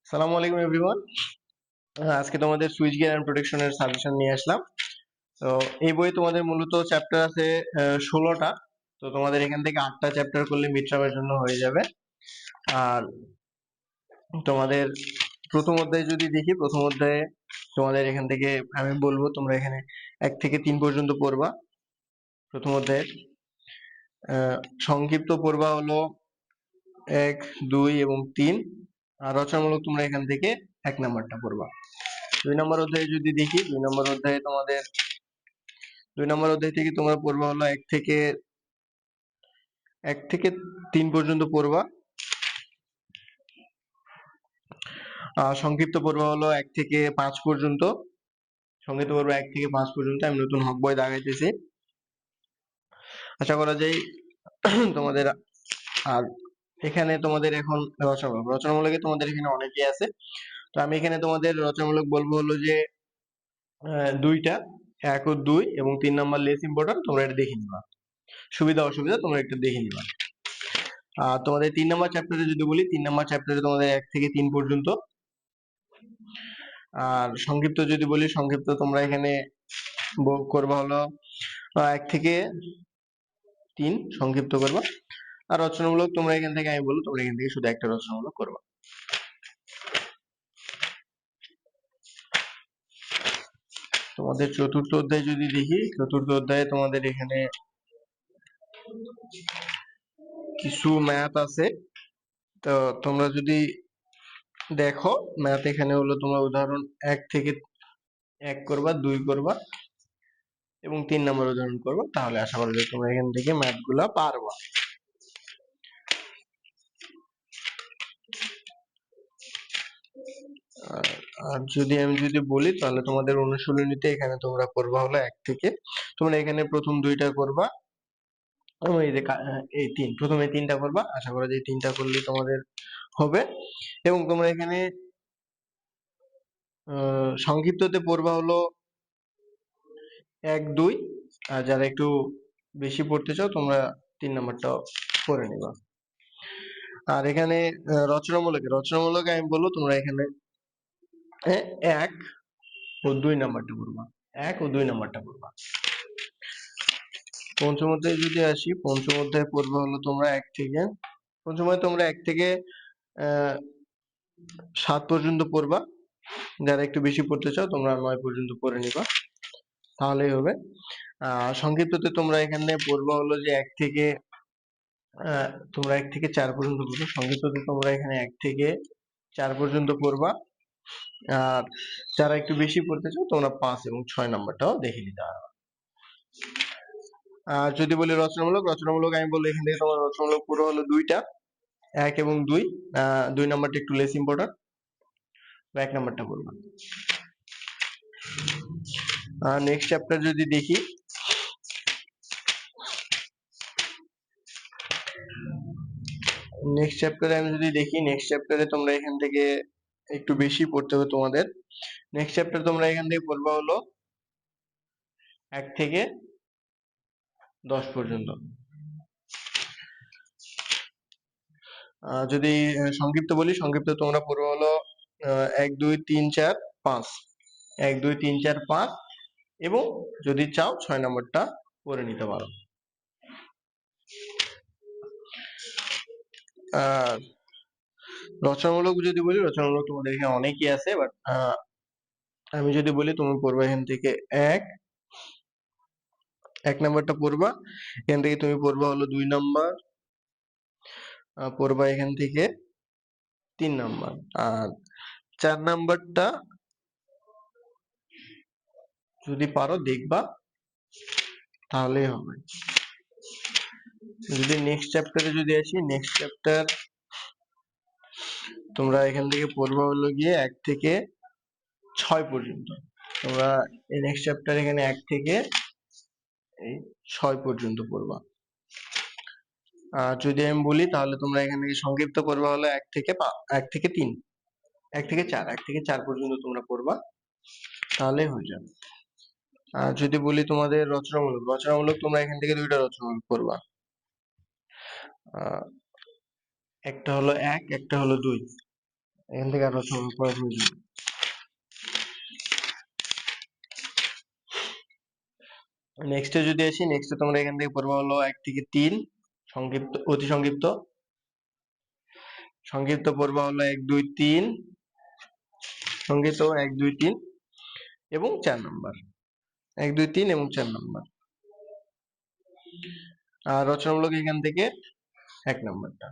সালামু আলাইকুম এভরিওয়ান। আজকে তোমাদের সুইচ গিয়ার এন্ড প্রোটেকশনের সাজেশন নিয়ে আসলাম। তো এই বই তোমাদের মূলত চ্যাপ্টার আছে 16টা। তো তোমাদের এখান থেকে 8টা চ্যাপ্টার করলে মিড টার্মের জন্য হয়ে যাবে। আর তোমাদের প্রথম অধ্যায় যদি দেখি, প্রথম অধ্যায়ে তোমাদের এখান থেকে আমি বলবো তোমরা এখানে 1 থেকে 3 পর্যন্ত পড়বা। প্রথম অধ্যায়ের সংক্ষিপ্ত পড়বা হলো 1, 2 এবং 3। আর রচনামূলক তোমরা এখান থেকে 1 নাম্বারটা পড়বা। 2 নম্বর অধ্যায়ে যদি দেখি, 2 নম্বর অধ্যায়ে তোমাদের 2 নম্বর অধ্যায় থেকে তোমরা পড়বা হলো 1 থেকে 3 পর্যন্ত পড়বা। সংক্ষিপ্ত পড়বা হলো 1 থেকে 5 পর্যন্ত। সংক্ষিপ্ত পড়বা 1 থেকে 5 পর্যন্ত। আমি নতুন হক বই দাগাইতেছি, আশা করা যায় তোমাদের। আর এখানে তোমাদের এখন রচনামূলকে তোমাদের এখানে অনেকেই আছে। তো আমি এখানে তোমাদের রচনামূলক বলবো হলো যে 2টা, 1 ও 2 এবং 3 নাম্বার লেস ইম্পর্টেন্ট। তোমরা এটা দেখে নিবা, সুবিধা অসুবিধা তোমরা একটু দেখে নিবা। তোমাদের 3 নাম্বার চ্যাপ্টারে যদি বলি, 3 নাম্বার চ্যাপ্টারে তোমাদের 1 থেকে 3 পর্যন্ত। আর সংক্ষিপ্ত যদি বলি, সংক্ষিপ্ত তোমরা এখানে করবা হলো 1 থেকে 3 সংক্ষিপ্ত করবা। আর রচনামূলক তোমরা এখান থেকে, আমি বলবো তোমরা এখান থেকে শুধু একটা রচনামূলক করবা। তোমাদের চতুর্থ অধ্যায় যদি দেখি, চতুর্থ অধ্যায়ে তোমাদের এখানে কিছু ম্যাথ আছে। তো তোমরা যদি দেখো, ম্যাথ এখানে হলো তোমরা উদাহরণ 1 থেকে 1 করবা, 2 করবা এবং 3 নম্বর উদাহরণ করবা। তাহলে আশা করা যায় তোমরা এখান থেকে ম্যাথ গুলা পারবা। আর যদি বলি, তাহলে তোমাদের অনুশীলনীতে এখানে তোমরা করবা হলো 1 থেকে, তোমরা এখানে প্রথম 2টা করবা এবং এই যে এই 3, প্রথমে 3টা করবা। আশা করা যায় 3টা করলে তোমাদের হবে। এবং তোমরা এখানে সংক্ষিপ্ততে পড়বা হলো 1, 2। আর যারা একটু বেশি পড়তে চাও তোমরা 3 নাম্বারটা পড়ে নিবা। আর এখানে রচনামূলক আমি বলবো তোমরা এখানে 1 ও 2 নাম্বারটা পড়বা, 1 ও 2 নাম্বারটা পড়বা। পঞ্চম অধ্যায়ে যদি আসি, পঞ্চম অধ্যায়ে পড়বা হলো তোমরা 1 থেকে, পঞ্চমে তোমরা 1 থেকে 7 পর্যন্ত পড়বা। যারা একটু বেশি পড়তে চাও তোমরা 9 পর্যন্ত পড়ে নিবা, তাহলেই হবে। সংক্ষিপ্ততে তোমরা এখানে পড়বা হলো যে 1 থেকে তোমরা 1 থেকে 4 পর্যন্ত পড়বে। সংক্ষিপ্ততে তোমরা এখানে 1 থেকে 4 পর্যন্ত পড়বা। আর যারা একটু বেশি পড়তে চাও তোমরা 5 এবং 6 নাম্বারটাও দেখে নিতে পারো। আর যদি বলি রচনামূলক আমি বলবো এখান থেকে তোমার রচনামূলক পুরো হলো 2টা, 1 এবং 2। 2 নাম্বারটা একটু লেস ইম্পর্টেন্ট, 1 নাম্বারটা পড়বা। নেক্সট চ্যাপ্টার যদি দেখি, নেক্সট চ্যাপ্টারে তোমরা এখান থেকে একটু বেশি পড়তে হবে তোমাদের। নেক্সট চ্যাপ্টার তোমরা এখান থেকে পড়বা হলো 1 থেকে 10 পর্যন্ত। যদি সংক্ষিপ্ত বলি, সংক্ষিপ্ত তোমরা পড়বা হলো 1, 2, 3, 4, 5, 1, 2, 3, 4, 5 এবং যদি চাও 6 নাম্বারটা পড়ে নিতে পারো। আর রচনামূলক যদি বলি, রচনামূলক তোমাদের এখানে অনেকই আছে, বাট আমি যদি বলি তুমি পড়বা এখান থেকে 1 নাম্বারটা পড়বা। এখান থেকে তুমি পড়বা হলো 2 নাম্বার, পড়বা এখান থেকে 3 নাম্বার। আর 4 নাম্বারটা যদি পারো দেখবা, তাহলেই হবে। যদি নেক্সট চ্যাপ্টারে যদি আসি, নেক্সট চ্যাপ্টার তোমরা এখান থেকে পড়বা হলো গিয়ে 1 থেকে 6 পর্যন্ত। তোমরা এই নেক্সট চ্যাপ্টার এখানে 1 থেকে 6 পর্যন্ত পড়বা। আর যদি আমি বলি, তাহলে তোমরা এখান থেকে সংক্ষিপ্ত করবা হলো 1 থেকে 3, 1 থেকে 4 পর্যন্ত তোমরা পড়বা, তাহলেই হয়ে যাবে। আর যদি বলি তোমাদের রচনামূলক তোমরা এখান থেকে 2টা রচনামূলক পড়বা। একটা হলো 1, একটা হলো 2। এখান থেকে আর রচনামূলক পড়ার প্রয়োজন নেই। নেক্সটে যদি আসি, নেক্সটে তোমরা এখান থেকে পড়বা হলো 1 থেকে 3 সংক্ষিপ্ত, অতি সংক্ষিপ্ত। সংক্ষিপ্ত পড়বা হলো 1 2 3, সংক্ষিপ্ত 1 2 3 এবং 4 নাম্বার, 1 2 3 এবং 4 নাম্বার। আর রচনামূলক এখান থেকে 1 নাম্বারটা।